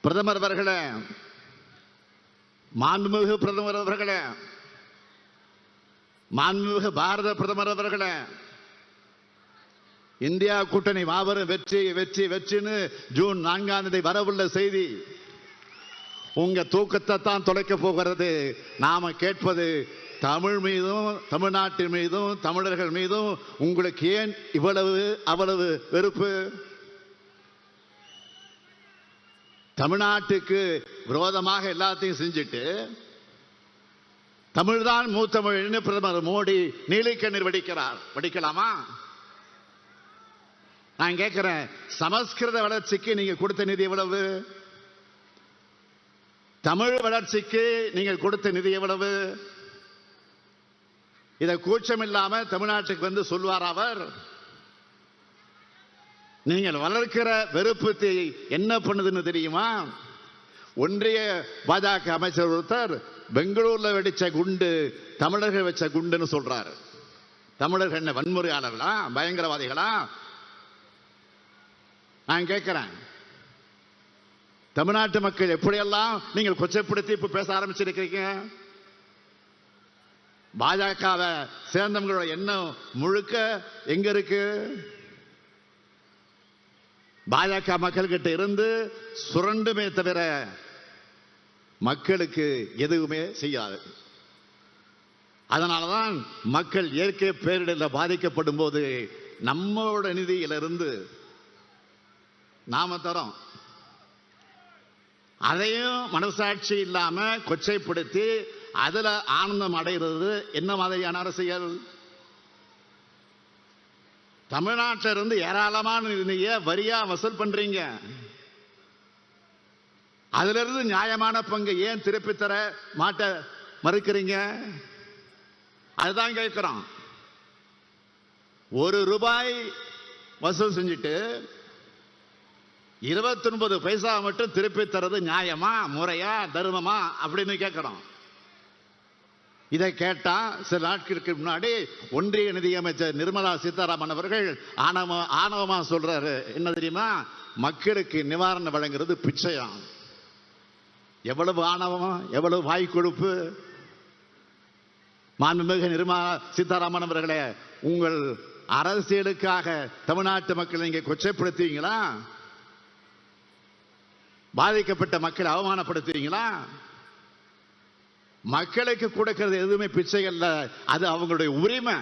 பிரதமர் அவர்களே, மாண்புமிகு பிரதமர் அவர்களே, மாண்புமிகு பாரத பிரதமர் அவர்களே, இந்தியா கூட்டணி மாபெரும் வெற்றி வெற்றி வெற்றின்னு ஜூன் 4ஆம் தேதி வரவுள்ள செய்தி உங்க தூக்கத்தை தான் தொலைக்க போகிறது. நாம கேட்பது தமிழ் மீதும் தமிழ்நாட்டின் மீதும் தமிழர்கள் மீதும் உங்களுக்கு ஏன் இவ்வளவு அவ்வளவு வெறுப்பு? தமிழ்நாட்டுக்கு விரோதமாக எல்லாத்தையும் செஞ்சுட்டு தமிழ்தான் மூத்தமிழ்னு பிரதமர் மோடி நீலிக்கண்ணீர் வடிக்கலாமா? நான் கேட்கிறேன், சமஸ்கிருத வளர்ச்சிக்கு நீங்க கொடுத்த நிதி எவ்வளவு? தமிழ் வளர்ச்சிக்கு நீங்கள் கொடுத்த நிதி எவ்வளவு? இதை கூச்சம் இல்லாம தமிழ்நாட்டுக்கு வந்து சொல்வார் அவர்? நீங்கள் வளர்க்கிற வெறுப்பு என்ன பண்ணுதுன்னு தெரியுமா? ஒன்றிய பாஜக அமைச்சர் ஒருத்தர் பெங்களூர்ல வெடிச்ச குண்டு தமிழர்கள் வச்ச குண்டுன்னு சொல்றாரு. தமிழர்கள் என்ன வன்முறையாளர்களா, பயங்கரவாதிகளா? நான் கேட்கிறேன், தமிழ்நாட்டு மக்கள் எப்படியெல்லாம் நீங்கள் கொச்சைப்படுத்தி இப்ப பேச ஆரம்பிச்சிருக்கீங்க? பாஜகவை சேர்ந்தவங்களோட எண்ணம் முழுக்க எங்க இருக்கு? பாஜக மக்கள் கிட்ட இருந்து சுரண்டுமே தவிர மக்களுக்கு எதுவுமே செய்யாது. அதனாலதான் மக்கள் இயற்கை பேரிடரில் பாதிக்கப்படும் போது நம்மளோட நிதியிலிருந்து நாம தரோம். அதையும் மனசாட்சி இல்லாம கொச்சைப்படுத்தி அதுல ஆனந்தம் அடைகிறது என்ன மாதிரியான அரசியல்? தமிழ்நாட்டில இருந்து ஏராளமான நிதியை வரியா வசூல் பண்றீங்க. அதுல இருந்து நியாயமான பங்கு ஏன் திருப்பி தர மாட்ட மறுக்கிறீங்க? அதுதான் கேட்கிறோம். ₹1 வசூல் செஞ்சுட்டு 29 பைசா மட்டும் திருப்பி தரது நியாயமா, முறையா, தர்மமா அப்படின்னு கேட்கிறோம். இதை கேட்டா சில நாட்களுக்கு முன்னாடி ஒன்றிய நிதியமைச்சர் நிர்மலா சீதாராமன் அவர்கள் ஆணவமா சொல்றாரு, என்ன தெரியுமா? மக்களுக்கு நிவாரணம் வழங்குறது பிச்சையாம். எவ்வளவு ஆணவம், எவ்வளவு வாய் கொழுப்பு! மாண்புமிகு நிர்மலா சீதாராமன் அவர்களே, உங்கள் அரசியலுக்காக தமிழ்நாட்டு மக்களை நீங்க கொச்சைப்படுத்துவீங்களா? பாதிக்கப்பட்ட மக்களை அவமானப்படுத்துவீங்களா? மக்களுக்கு கொடுக்கிறது எதுவுமே பிச்சை அல்ல, அது அவங்களுடைய உரிமை.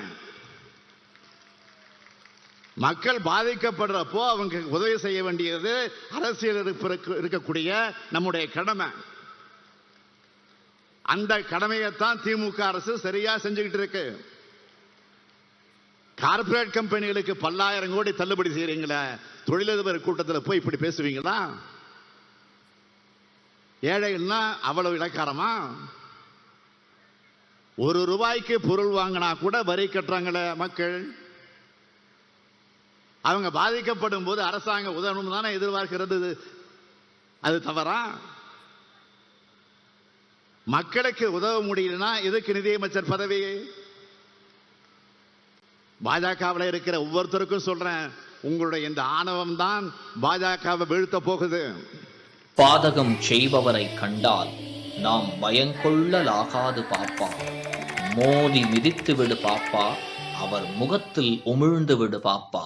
மக்கள் பாதிக்கப்படுறப்போ அவங்க உதவி செய்ய வேண்டியது அரசியல் இருக்கக்கூடிய நம்முடைய கடமை. அந்த கடமையைத்தான் திமுக அரசு சரியா செஞ்சுக்கிட்டு இருக்கு. கார்பரேட் கம்பெனிகளுக்கு பல்லாயிரம் கோடி தள்ளுபடி செய்யறீங்களா? தொழிலதிபர் கூட்டத்தில் போய் இப்படி பேசுவீங்களா? ஏழைகள்னா அவ்வளவு இலக்காரமா? ₹1 பொருள் வாங்கினா கூட வரி கட்டுறாங்களே மக்கள். அவங்க பாதிக்கப்படும் போது அரசாங்கம் உதவணும் தானே எதிர்பார்க்கிறது. அது தவறா? மக்களுக்கு உதவ முடியலன்னா எதுக்கு நிதியமைச்சர் பதவி? பாஜகவில் இருக்கிற ஒவ்வொருத்தருக்கும் சொல்றேன், உங்களுடைய இந்த ஆணவம் தான் பாஜகவை வீழ்த்த போகுது. பாதகம் செய்பவரை கண்டால் நாம் பயங்கொள்ளலாகாது பாப்பா. மோதி மிதித்து விடு பாப்பா, அவர் முகத்தில் உமிழ்ந்து விடு பாப்பா.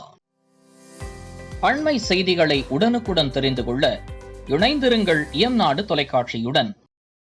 அண்மை செய்திகளை உடனுக்குடன் தெரிந்து கொள்ள இணைந்திருங்கள் இயம்நாடு தொலைக்காட்சியுடன்.